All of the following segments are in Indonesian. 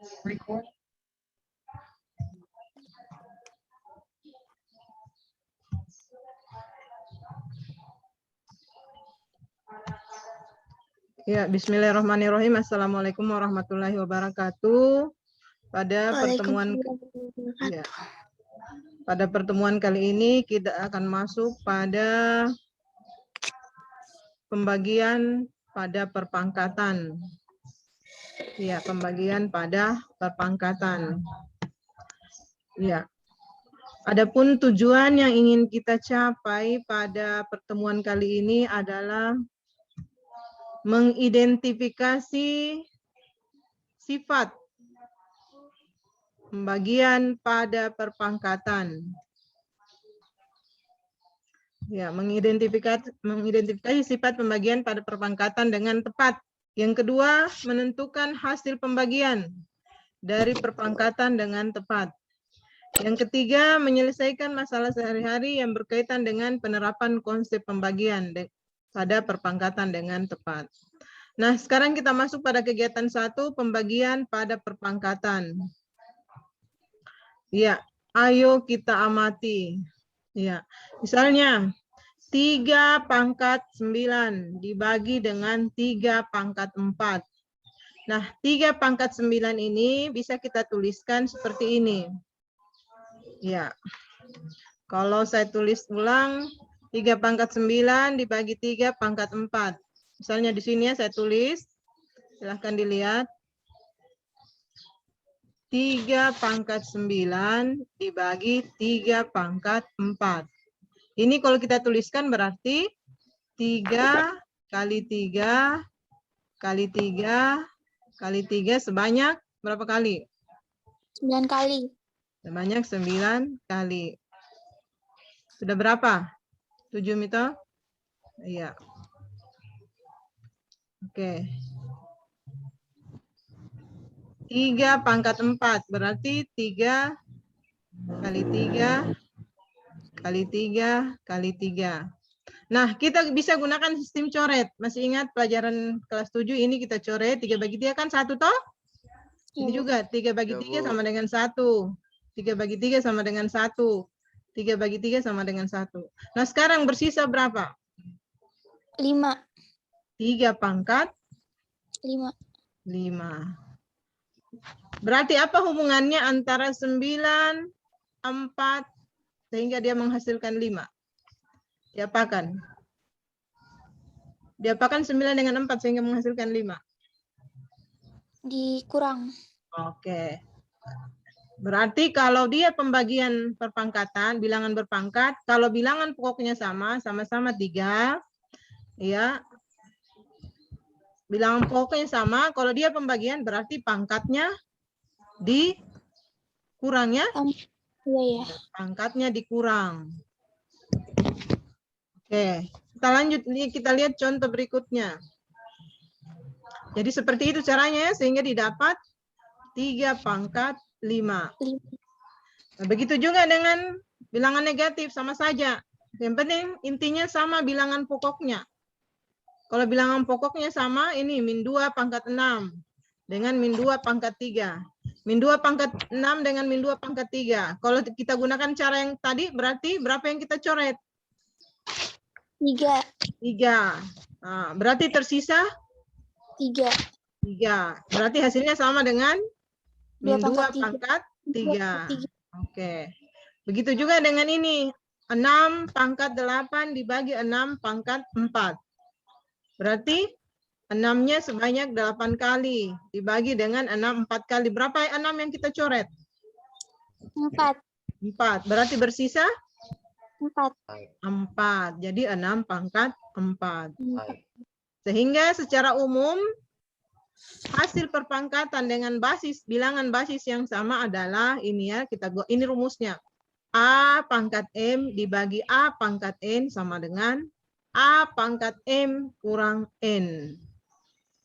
Record. Ya, bismillahirrahmanirrahim. Assalamualaikum warahmatullahi wabarakatuh. Pada pertemuan kali ini kita akan masuk pada pembagian pada perpangkatan. Ya, pembagian pada perpangkatan. Ya. Adapun tujuan yang ingin kita capai pada pertemuan kali ini adalah mengidentifikasi sifat pembagian pada perpangkatan. Ya, mengidentifikasi sifat pembagian pada perpangkatan dengan tepat. Yang kedua, menentukan hasil pembagian dari perpangkatan dengan tepat. Yang ketiga, menyelesaikan masalah sehari-hari yang berkaitan dengan penerapan konsep pembagian pada perpangkatan dengan tepat. Nah, sekarang kita masuk pada kegiatan 1, pembagian pada perpangkatan. Ya, ayo kita amati. Ya, misalnya 3 pangkat 9 dibagi dengan 3 pangkat 4. Nah, 3 pangkat 9 ini bisa kita tuliskan seperti ini. Ya, kalau saya tulis ulang, 3 pangkat 9 dibagi 3 pangkat 4. Misalnya di sini ya saya tulis, silahkan dilihat. 3 pangkat 9 dibagi 3 pangkat 4. Ini kalau kita tuliskan berarti 3 kali 3 kali 3 kali 3 sebanyak berapa kali? 9 kali. Sebanyak 9 kali. Sudah berapa? 7 Mito? Iya. Oke. 3 pangkat 4 berarti 3 kali 3 kali 3 kali 3. Nah, kita bisa gunakan sistem coret. Masih ingat pelajaran kelas 7 ini kita coret 3 bagi 3 kan 1 toh? Ini juga 3 bagi 3 sama dengan 1. 3 bagi 3 sama dengan 1. 3 bagi 3 sama dengan 1. Nah, sekarang bersisa berapa? 5. 3 pangkat 5. 5. Berarti apa hubungannya antara 9, 4, sehingga dia menghasilkan 5? Diapakan? Diapakan 9 dengan 4 sehingga menghasilkan 5? Dikurang. Oke. Berarti kalau dia pembagian perpangkatan, bilangan berpangkat, kalau bilangan pokoknya sama-sama 3, ya. Bilangan pokoknya sama, kalau dia pembagian berarti pangkatnya dikurang ya? Iya ya. Pangkatnya dikurang. Oke, kita lanjut nih, kita lihat contoh berikutnya. Jadi seperti itu caranya ya, sehingga didapat 3 pangkat 5. Nah, begitu juga dengan bilangan negatif, sama saja. Yang penting intinya sama bilangan pokoknya. Kalau bilangan pokoknya sama, ini min 2 pangkat 6 dengan min 2 pangkat 3. Min 2 pangkat 6 dengan min 2 pangkat 3. Kalau kita gunakan cara yang tadi, berarti berapa yang kita coret? 3. Nah, berarti tersisa? 3. Berarti hasilnya sama dengan min 2 pangkat 3. 3. Oke. Begitu juga dengan ini. 6 pangkat 8 dibagi 6 pangkat 4. Berarti 6-nya sebanyak 8 kali. Dibagi dengan 6 4 kali. Berapa 6 yang kita coret? 4. Berarti bersisa? 4. Jadi 6 pangkat 4. Sehingga secara umum hasil perpangkatan dengan basis bilangan basis yang sama adalah ini ya, ini rumusnya. A pangkat M dibagi A pangkat N sama dengan A pangkat M kurang N.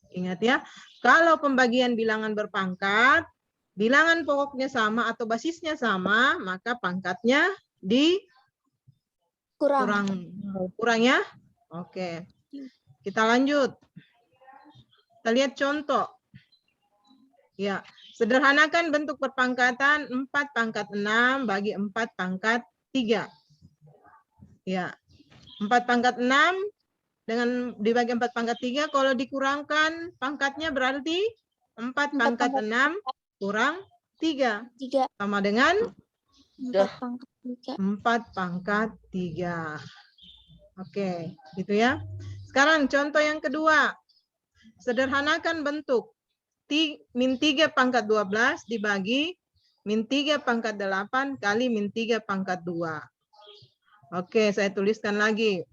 Ingat ya, kalau pembagian bilangan berpangkat, bilangan pokoknya sama atau basisnya sama, maka pangkatnya kurang ya. Oke. Kita lanjut. Kita lihat contoh. Ya, sederhanakan bentuk perpangkatan 4 pangkat 6 bagi 4 pangkat 3. Ya, 4 pangkat 6 dengan dibagi 4 pangkat 3, kalau dikurangkan pangkatnya berarti 4 pangkat 6 kurang 3. 3. Sama dengan 4 pangkat 3. 4 pangkat 3. Oke, gitu ya. Sekarang contoh yang kedua. Sederhanakan bentuk min 3 pangkat 12 dibagi min 3 pangkat 8 kali min 3 pangkat 2. Oke, saya tuliskan lagi.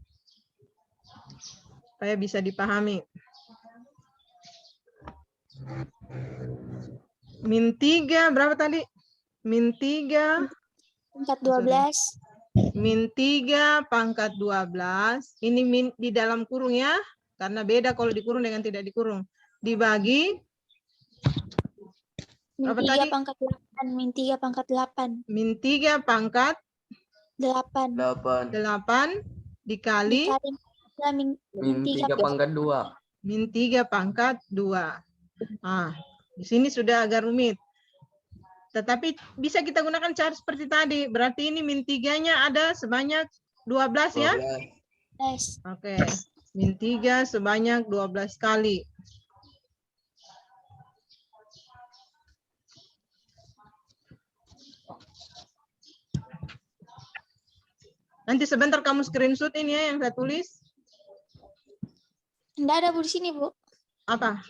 Supaya bisa dipahami. Min 3 berapa tadi? Min 3 pangkat 12. Min 3 pangkat 12. Ini min di dalam kurung ya. Karena beda kalau dikurung dengan tidak dikurung. Dibagi. Min Apa 3 tadi? pangkat 8. Min 3 pangkat 8. Min 3 pangkat 8. 8 dikali min 3 pangkat 2. Min 3 pangkat 2. Ah, di sini sudah agak rumit. Tetapi bisa kita gunakan cara seperti tadi. Berarti ini min 3-nya ada sebanyak 12 ya? 12. Oke. Min 3 sebanyak 12 kali. Nanti sebentar kamu screenshot ini ya yang saya tulis. Enggak ada Bu di sini, Bu. Apa?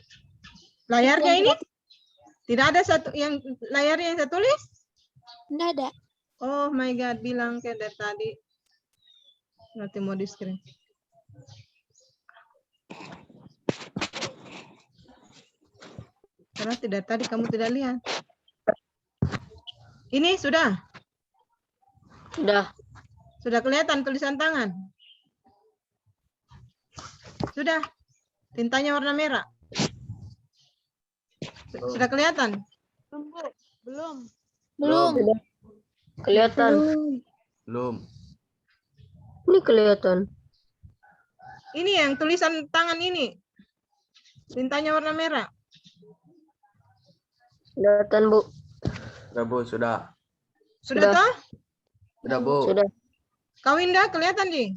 Layarnya ini? Tidak ada satu yang layarnya yang saya tulis? Enggak ada. Oh my God, bilang kayak dari tadi. Nanti mau di screen. Karena tidak tadi kamu tidak lihat. Ini sudah? Sudah. Sudah kelihatan tulisan tangan? Sudah? Tintanya warna merah? Sudah kelihatan? Belum. Kelihatan. Belum. Ini kelihatan. Ini yang tulisan tangan ini. Tintanya warna merah. Kelihatan, Bu. Sudah, Bu, sudah. Sudah toh? Sudah, Bu. Sudah. Kau Indah kelihatan nih?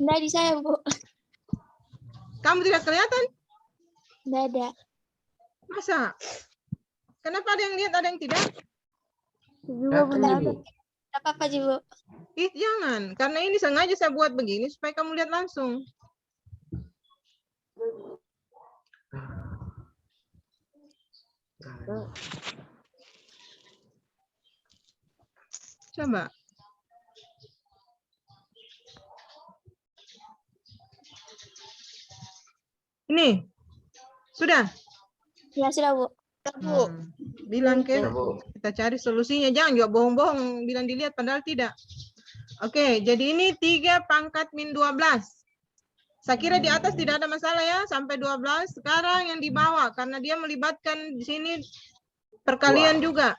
Enggak di saya, Bu. Kamu tidak kelihatan? Enggak ada. Masa? Kenapa ada yang lihat, ada yang tidak? Juga Bu. Kelihatan, Bu. Enggak apa-apa, Ji, Bu. Ih, jangan. Karena ini sengaja saya buat begini supaya kamu lihat langsung. Coba. Ini. Sudah? Ya, sudah, Bu. Bilang ke Sudah, Bu. kita cari solusinya. Jangan juga bohong-bohong bilang dilihat padahal tidak. Oke, jadi ini 3 pangkat min 12. Saya kira di atas tidak ada masalah ya, sampai 12. Sekarang yang di bawah, karena dia melibatkan di sini perkalian juga.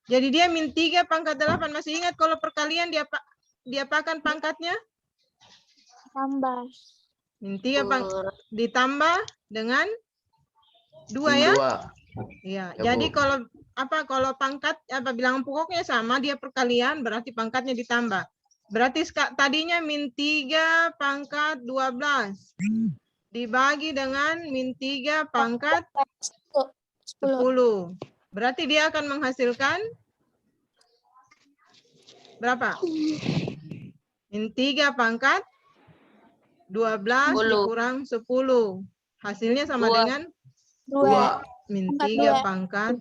Jadi dia min 3 pangkat 8. Masih ingat kalau perkalian diapakan pangkatnya? Tambah. Min 3 ditambah dengan 2 ya? 2. Iya. Ya, Jadi Bu. kalau pangkat bilangan pokoknya sama, dia perkalian berarti pangkatnya ditambah. Berarti tadinya min 3 pangkat 12 dibagi dengan min 3 pangkat 10. Berarti dia akan menghasilkan berapa? Min 3 pangkat 12 dikurang 10. Hasilnya sama 2. dengan 2. min Pangkat 3 2. pangkat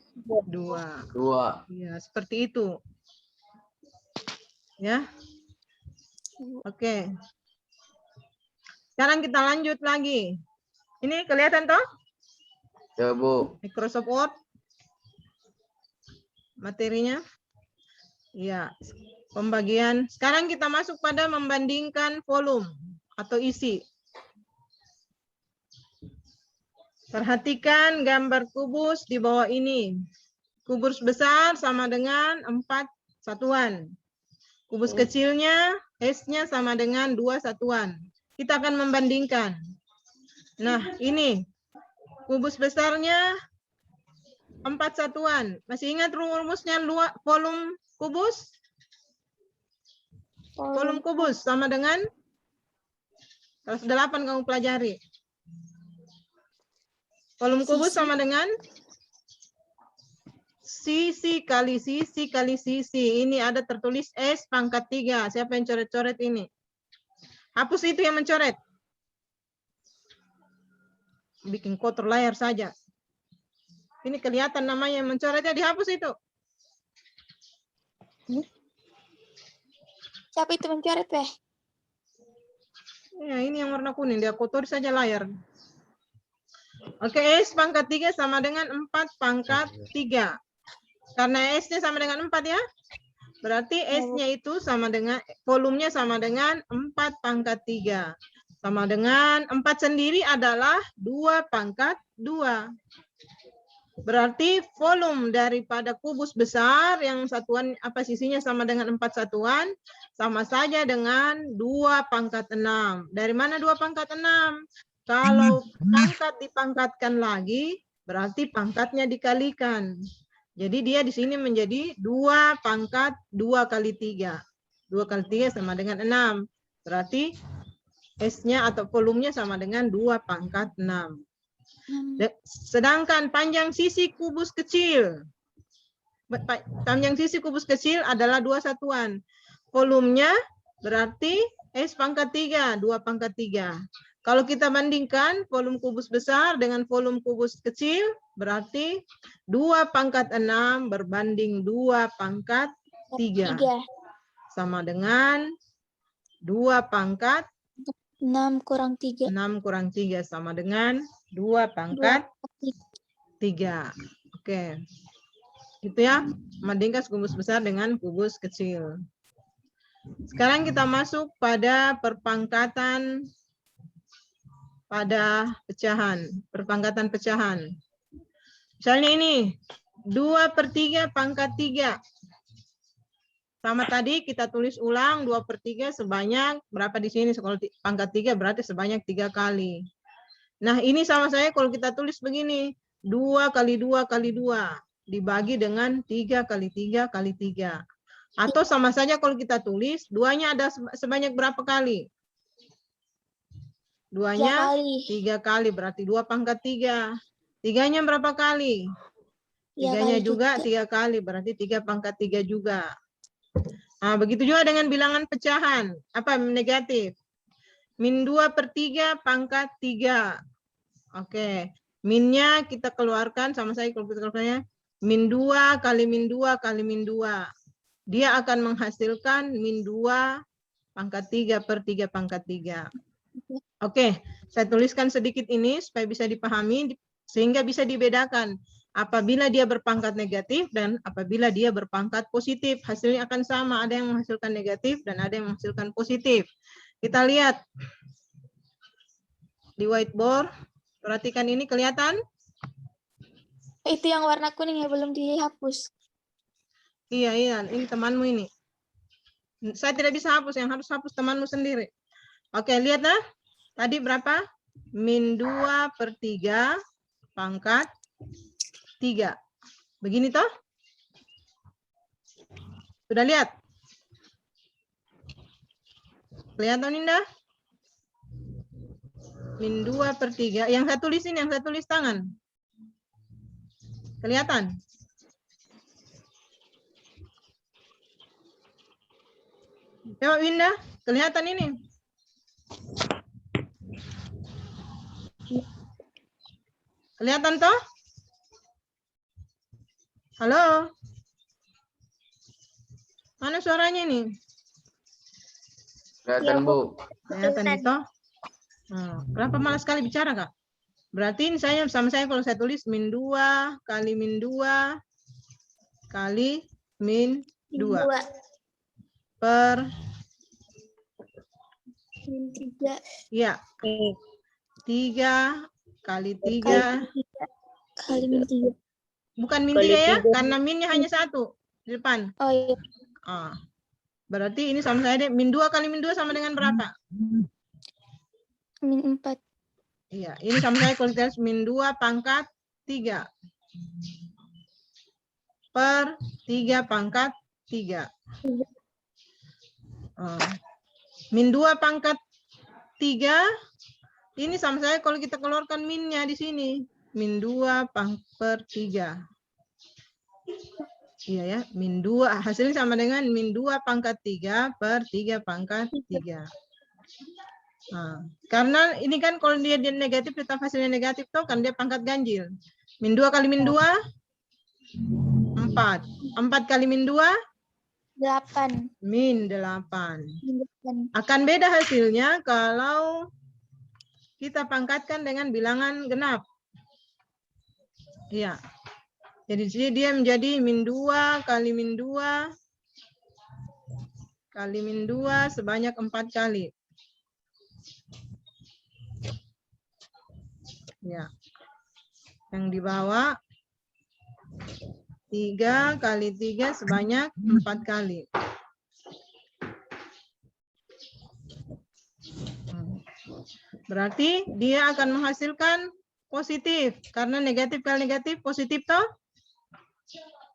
2. 2. Ya, seperti itu. Ya. Oke. Sekarang kita lanjut lagi. Ini kelihatan toh? Ya, Bu. Microsoft Word. Materinya. Ya. Pembagian. Sekarang kita masuk pada membandingkan volume atau isi. Perhatikan gambar kubus di bawah ini. Kubus besar sama dengan 4 satuan. Kubus kecilnya, S-nya sama dengan 2 satuan. Kita akan membandingkan. Nah, ini. Kubus besarnya 4 satuan. Masih ingat rumusnya volume kubus? Volume kubus sama dengan kelas 8 kamu pelajari. Volume kubus sama dengan sisi kali sisi kali sisi. Ini ada tertulis S pangkat 3. Siapa yang coret-coret ini? Hapus itu yang mencoret. Bikin kotor layar saja. Ini kelihatan namanya yang mencoretnya, dihapus itu. Siapa itu mencoret, Weh? Ya, ini yang warna kuning, dia kotori saja layar. Oke, S pangkat 3 sama dengan 4 pangkat 3. Karena S-nya sama dengan 4 ya. Berarti S-nya itu sama dengan, volumenya sama dengan 4 pangkat 3. Sama dengan 4 sendiri adalah 2 pangkat 2. Berarti volume daripada kubus besar yang satuan sisinya sama dengan 4 satuan, sama saja dengan 2 pangkat 6. Dari mana 2 pangkat 6? Kalau pangkat dipangkatkan lagi, berarti pangkatnya dikalikan. Jadi dia di sini menjadi 2 pangkat 2 kali 3. 2 kali 3 sama dengan 6. Berarti S-nya atau volumenya sama dengan 2 pangkat 6. Sedangkan panjang sisi kubus kecil. Panjang sisi kubus kecil adalah 2 satuan. Volumenya berarti S pangkat 3, 2 pangkat 3. Kalau kita bandingkan volume kubus besar dengan volume kubus kecil, berarti 2 pangkat 6 berbanding 2 pangkat 3. Sama dengan 2 pangkat 6 kurang 3. 6 kurang 3 sama dengan 2 pangkat 3. Oke. Gitu ya. Membandingkan kubus besar dengan kubus kecil. Sekarang kita masuk pada perpangkatan pada pecahan. Perpangkatan pecahan. Misalnya ini. 2/3 pangkat 3. Sama tadi kita tulis ulang 2/3 sebanyak berapa di sini? Kalau pangkat 3 berarti sebanyak 3 kali. Nah ini sama saya kalau kita tulis begini. 2 kali 2 kali 2. Dibagi dengan 3 kali 3 kali 3. Atau sama saja kalau kita tulis. 2-nya ada sebanyak berapa kali? 2-nya 3 kali. Berarti 2 pangkat 3. 3-nya berapa kali? 3-nya juga 3 kali. Berarti 3 pangkat 3 juga. Nah, begitu juga dengan bilangan pecahan. Apa? Negatif. Min 2/3 pangkat 3. Oke. Minnya kita keluarkan. Sama saya kalau kita keluarkannya. Min 2 kali min 2 kali min 2. Dia akan menghasilkan min 2 pangkat 3/3 pangkat 3. Oke. Saya tuliskan sedikit ini supaya bisa dipahami. Sehingga bisa dibedakan. Apabila dia berpangkat negatif dan apabila dia berpangkat positif, hasilnya akan sama. Ada yang menghasilkan negatif dan ada yang menghasilkan positif. Kita lihat di whiteboard. Perhatikan ini kelihatan? Itu yang warna kuning ya belum dihapus. Iya. Ini temanmu ini. Saya tidak bisa hapus. Yang harus hapus temanmu sendiri. Oke, lihat nah. Tadi berapa? Min 2/3 pangkat 3. Begini toh? Sudah lihat? Kelihatan indah? Min 2/3. Yang saya tulis ini, yang saya tulis tangan. Kelihatan? Coba Winda, kelihatan ini? Kelihatan toh? Halo? Mana suaranya ini? Kelihatan, Bu. Kelihatan itu? Kenapa malas sekali bicara, Kak? Berarti ini saya sama saya kalau saya tulis min 2 kali min 2 kali min 2 per min 3. Ya. 3 kali 3 kali min 3. Bukan min 3 ya, karena minnya hanya 1 di depan. Oh iya. Berarti ini sama saya deh. Min 2 kali min 2 sama dengan berapa? Min 4. Iya, ini sama saya kalau kita min 2 pangkat 3. per 3 pangkat 3. Min 2 pangkat 3. Ini sama saya kalau kita keluarkan minnya di sini. Min 2 per 3. Iya ya, min 2. Hasilnya sama dengan min 2 pangkat 3 per 3 pangkat 3. Nah, karena ini kan kalau dia negatif, tetap hasilnya negatif toh kan dia pangkat ganjil. Min 2 kali min 2, 4. 4 kali min 2, 8. min 8. Akan beda hasilnya kalau kita pangkatkan dengan bilangan genap. Iya. Jadi dia menjadi min 2 kali min 2 kali min 2 sebanyak 4 kali. Ya. Yang di bawah 3 kali 3 sebanyak 4 kali. Berarti dia akan menghasilkan positif. Karena negatif kali negatif, positif toh?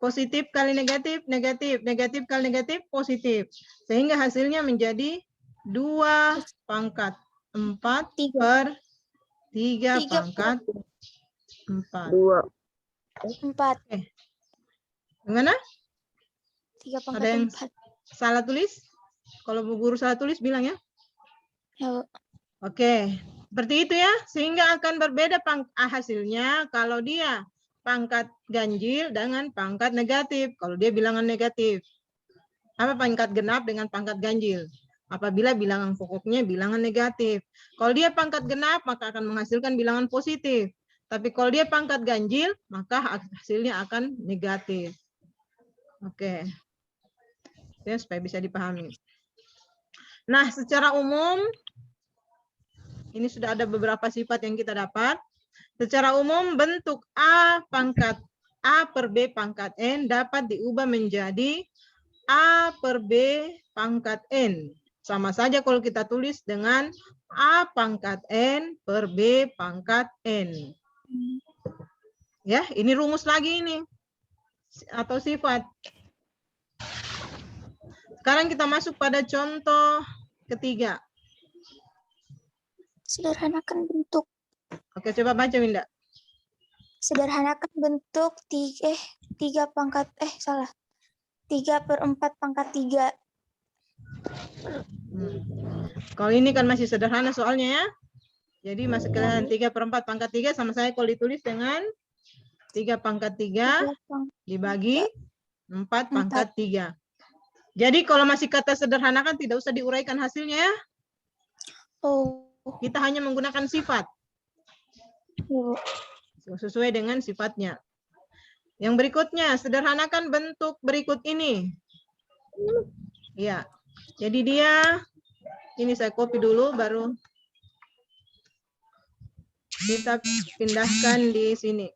Positif kali negatif, negatif. Negatif kali negatif, positif. Sehingga hasilnya menjadi 2 pangkat 4 per 3 pangkat 4. 2. 4. Gimana? 3 Ada pangkat yang 4. salah tulis? Kalau Bu Guru salah tulis bilang ya. Ya, Bu. Oke, seperti itu ya. Sehingga akan berbeda hasilnya kalau dia pangkat ganjil dengan pangkat negatif. Kalau dia bilangan negatif. Apa pangkat genap dengan pangkat ganjil? Apabila bilangan pokoknya bilangan negatif. Kalau dia pangkat genap, maka akan menghasilkan bilangan positif. Tapi kalau dia pangkat ganjil, maka hasilnya akan negatif. Oke. Ya, supaya bisa dipahami. Nah, secara umum, ini sudah ada beberapa sifat yang kita dapat. Secara umum, bentuk A pangkat A per B pangkat N dapat diubah menjadi A per B pangkat N. Sama saja kalau kita tulis dengan A pangkat N per B pangkat N. Ya, ini rumus lagi ini. Atau sifat. Sekarang kita masuk pada contoh ketiga. Sederhanakan bentuk. Oke, coba baca Winda. Sederhanakan bentuk 3 pangkat 3 per 4 pangkat 3. Kalau ini kan masih sederhana soalnya ya. Jadi masih kelihatan 3 per 4 pangkat 3 sama saya kalau ditulis dengan 3 pangkat 3 dibagi 4 pangkat 3. Jadi kalau masih kata sederhanakan tidak usah diuraikan hasilnya ya. Oh. Kita hanya menggunakan sifat. Ya, Sesuai dengan sifatnya. Yang berikutnya, sederhanakan bentuk berikut ini. Ya. Jadi dia, ini saya copy dulu baru kita pindahkan di sini.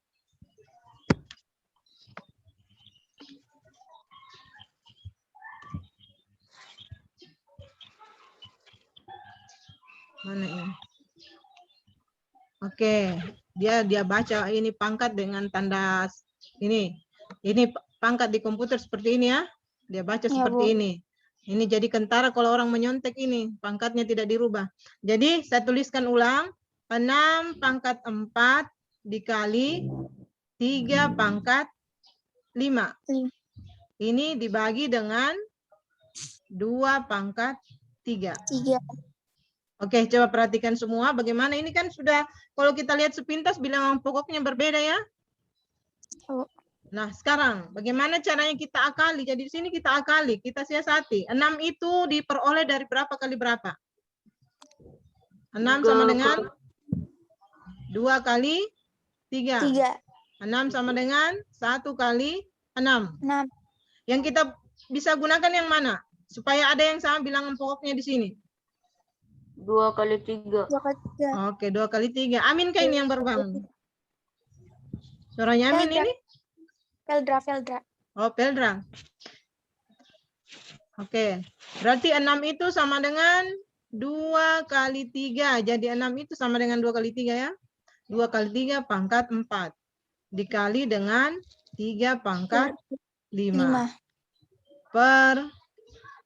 Mana ini? Oke, dia baca ini pangkat dengan tanda ini. Ini pangkat di komputer seperti ini ya. Dia baca seperti ini. Ini jadi kentara kalau orang menyontek ini, pangkatnya tidak dirubah. Jadi saya tuliskan ulang, 6 pangkat 4 dikali 3 pangkat 5. Ini dibagi dengan 2 pangkat 3. Oke, coba perhatikan semua bagaimana ini kan sudah kalau kita lihat sepintas bilangan pokoknya berbeda ya. Nah, sekarang bagaimana caranya kita akali? Jadi di sini kita akali, kita siasati. 6 itu diperoleh dari berapa kali berapa? 6 sama dengan 2 kali 3. 6 sama dengan 1 kali 6. Yang kita bisa gunakan yang mana? Supaya ada yang sama bilangan pokoknya di sini. 2 kali 3. Oke, 2 kali 3. Amin kah ini yang berbangun? Suaranya Amin ini? Peldra. Oh, Peldra. Oke. Berarti 6 itu sama dengan 2 kali 3. Jadi 6 itu sama dengan 2 kali 3 ya. 2 kali 3 pangkat 4. Dikali dengan 3 pangkat 5. per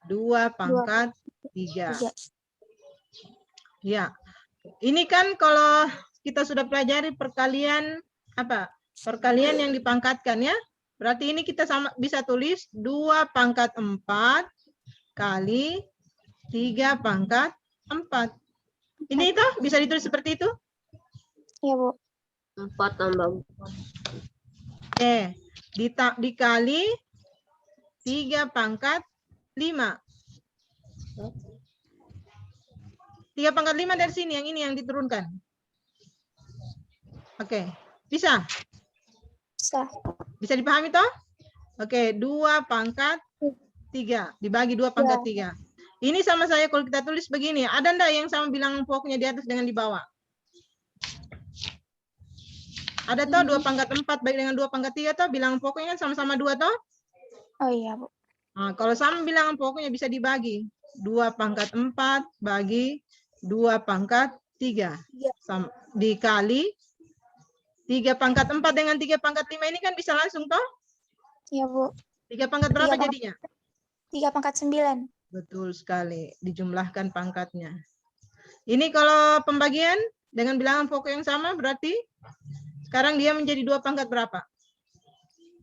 2 pangkat 3. 3. Ya. Ini kan kalau kita sudah pelajari perkalian apa? Perkalian yang dipangkatkan ya. Berarti ini kita sama bisa tulis 2 pangkat 4 kali 3 pangkat 4. Ini itu bisa ditulis seperti itu? Iya, Bu. 4 tambah 4. Oke. Dikali 3 pangkat 5. 3 pangkat 5 dari sini, yang ini yang diturunkan. Oke, bisa? Bisa. Bisa dipahami toh? Oke, 2 pangkat 3 dibagi 2 pangkat 3. Ini sama saya kalau kita tulis begini, ada enggak yang sama bilangan pokoknya di atas dengan di bawah? Ada toh 2 pangkat 4 baik dengan 2 pangkat 3 toh, bilangan pokoknya kan sama-sama 2 toh? Oh iya, Bu. Nah, kalau sama bilangan pokoknya bisa dibagi. 2 pangkat 4 bagi 2 pangkat 3. Dikali 3 pangkat 4 dengan 3 pangkat 5 ini kan bisa langsung toh? Iya, Bu. 3 pangkat berapa 3 jadinya? 3 pangkat 9. Betul sekali, dijumlahkan pangkatnya. Ini kalau pembagian dengan bilangan pokok yang sama berarti sekarang dia menjadi 2 pangkat berapa?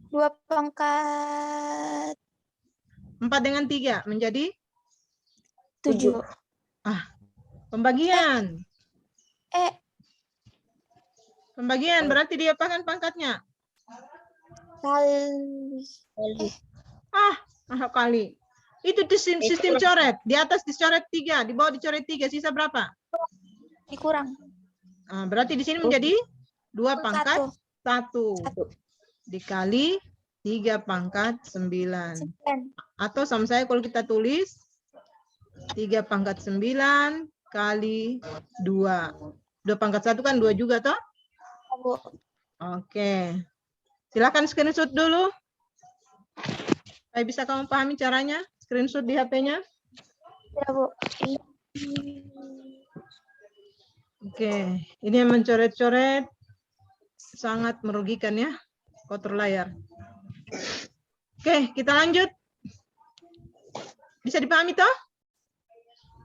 2 pangkat 4 dengan 3 menjadi 7. pembagian. Pembagian berarti dia apakan pangkatnya? Kali. Kali. Itu sistem coret. Di atas dicoret 3, di bawah dicoret 3, sisa berapa? Dikurang. Berarti di sini menjadi 2 pangkat 1 dikali 3 pangkat 9. Atau sama saya kalau kita tulis 3 pangkat 9 kali 2. 2 pangkat 1 kan 2 juga toh? Bu. Oke. Silakan screenshot dulu. Supaya bisa kamu pahami caranya. Screenshot di HP-nya. Ya, Bu. Oke. Ini yang mencoret-coret sangat merugikan ya. Kotor layar. Oke, kita lanjut. Bisa dipahami toh?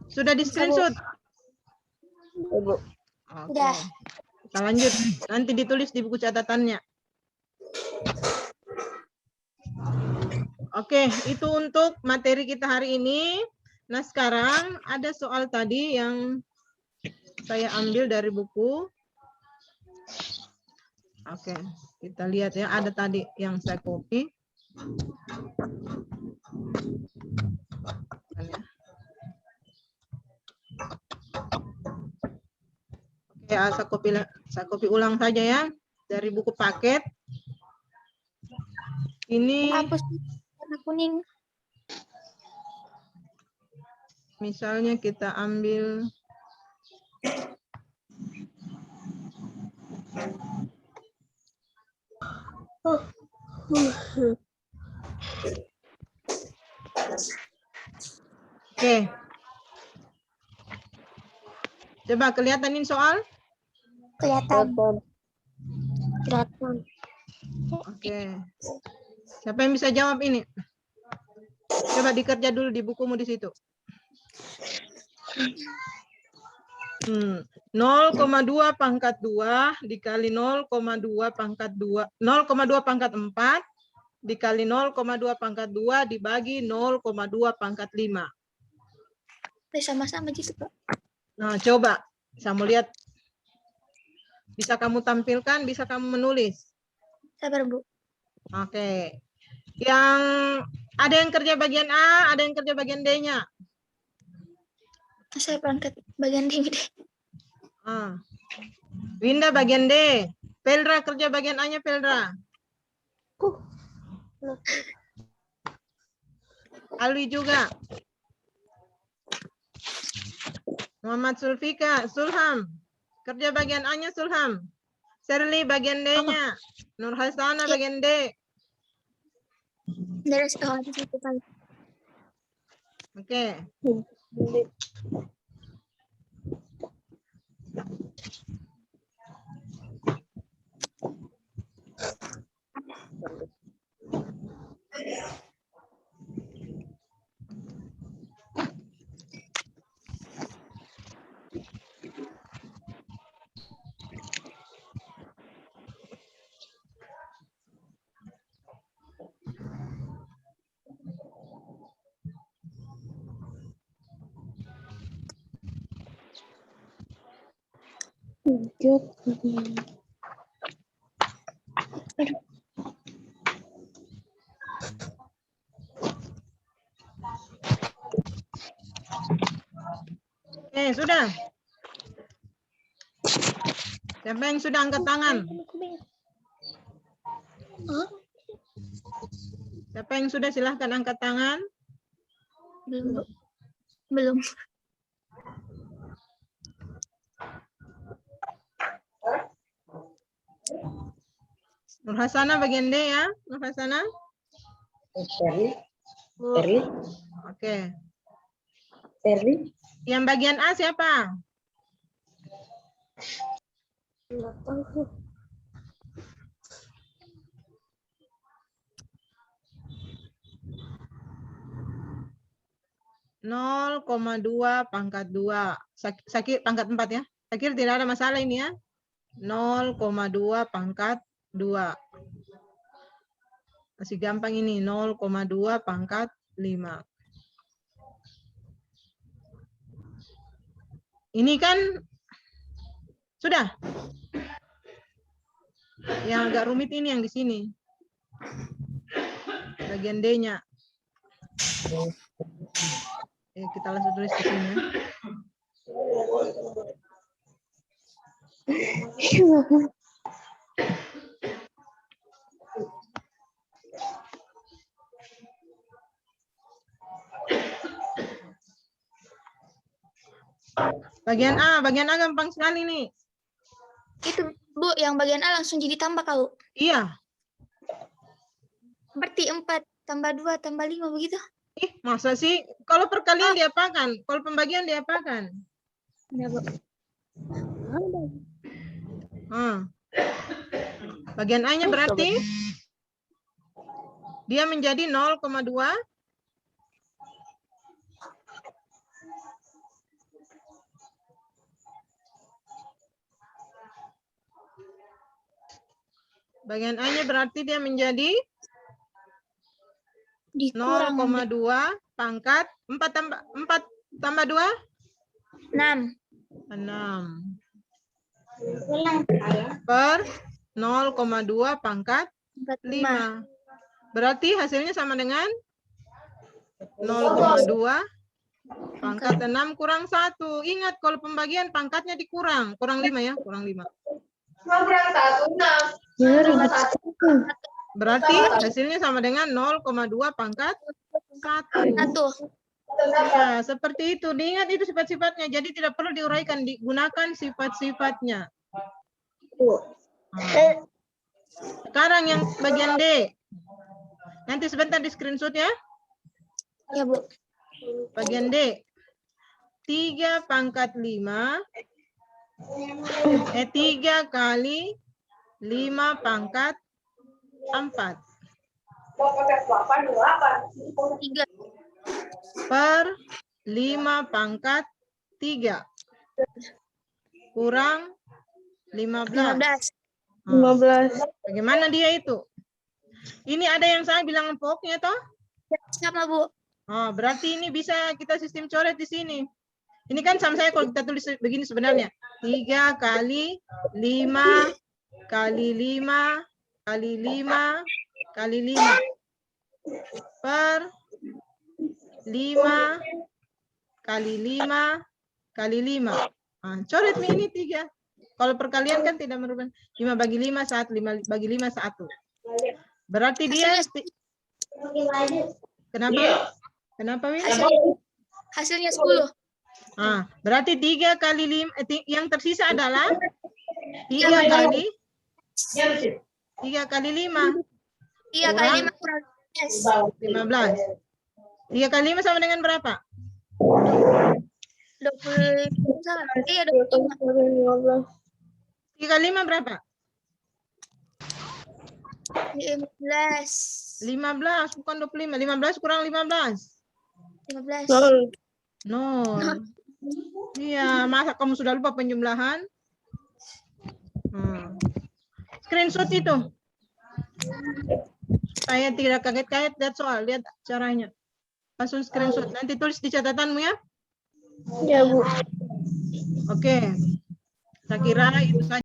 Sudah di screenshot? Ibu. Oke. Udah. Kita lanjut. Nanti ditulis di buku catatannya. Oke, itu untuk materi kita hari ini. Nah, sekarang ada soal tadi yang saya ambil dari buku. Oke, kita lihat ya. Ada tadi yang saya copy. Oke, saya copy ulang saja ya dari buku paket. Ini Hapus warna kuning. misalnya kita ambil Oke. Coba kelihatan ini soal? Kelihatan. Oke. Siapa yang bisa jawab ini? Coba dikerja dulu di bukumu di situ. 0,2 pangkat 2 dikali 0,2 pangkat 2, 0,2 pangkat 4 dikali 0,2 pangkat 2 dibagi 0,2 pangkat 5. Sama-sama gitu, Pak. Nah, coba. Saya mau lihat. Bisa kamu tampilkan, bisa kamu menulis. Sabar, Bu. Oke. Yang ada yang kerja bagian A, ada yang kerja bagian D-nya. Saya berangkat bagian D. Winda bagian D. Peldra kerja bagian A-nya, Peldra. Alwi juga. Muhammad Sulfika, Sulham. Kerja bagian A-nya, Sulham. Serli bagian D-nya. Nur Hasana bagian D. Dari sekolah itu kali. Oke. Oke, sudah. Siapa yang sudah angkat tangan? Siapa yang sudah, silahkan angkat tangan. Belum, Bu. Belum. Nur Hasana bagian D ya, Nur Hasana. Ferry. Oke. Ferry. Yang bagian A siapa? Nggak tahu. Nol koma 2 pangkat 2. Sakit pangkat 4 ya. Saya kira tidak ada masalah ini ya. 0,2 pangkat 2. Masih gampang ini. 0,2 pangkat 5. Ini kan sudah. Yang agak rumit ini yang di sini. Bagian D-nya. Kita langsung tulis di sini ya. Bagian A gampang sekali nih. Itu, Bu, yang bagian A langsung jadi tambah kau. Iya. Berarti 4 tambah 2 tambah 5 begitu. Masa sih? Kalau perkalian diapakan? Kalau pembagian diapakan? Ya, Bu. Bagian A-nya berarti dia menjadi 0,2 bagian A-nya berarti dia menjadi Dikurang 0,2 pangkat 4 tambah 2 6. 6 per 0,2 pangkat 5. Berarti hasilnya sama dengan 0,2 pangkat 6 kurang 1. Ingat kalau pembagian pangkatnya dikurang. Kurang 5 ya, kurang 5. Berarti hasilnya sama dengan 0,2 pangkat 1. Ya, seperti itu. Diingat itu sifat-sifatnya. Jadi tidak perlu diuraikan, digunakan sifat-sifatnya. Sekarang yang bagian D. Nanti sebentar di screenshot ya. Ya, Bu. Bagian D. 3 pangkat 5. 3 kali 5 pangkat 4. 3. Per 5 pangkat 3. Kurang 15. 15. Bagaimana dia itu? Ini ada yang saya bilang pokoknya toh? Sama, Bu. Berarti ini bisa kita sistem coret di sini. Ini kan sama saya kalau kita tulis begini sebenarnya. 3 kali 5 kali 5 kali 5 kali 5 per 5 kali 5 kali 5. Coret nih ini 3. Kalau perkalian kan tidak merubah. 5 bagi 5 1, 5 bagi 5 1. Berarti dia kenapa? Kenapa, Win? Hasilnya 10. Berarti 3 kali 5 yang tersisa adalah 3 kali 5. 3 kali 5 kurang 15. 3 kali 5 sama dengan berapa? 20. Iya, 15. 3 kali 5 berapa? 15. 15, bukan 25. 15 kurang 15. 15. 0. Iya, masa kamu sudah lupa penjumlahan? Screenshot itu. Saya tidak kaget-kaget, lihat soal, lihat caranya. Langsung screenshot. Nanti tulis di catatanmu ya. Ya, Bu. Oke. Saya kira itu saja.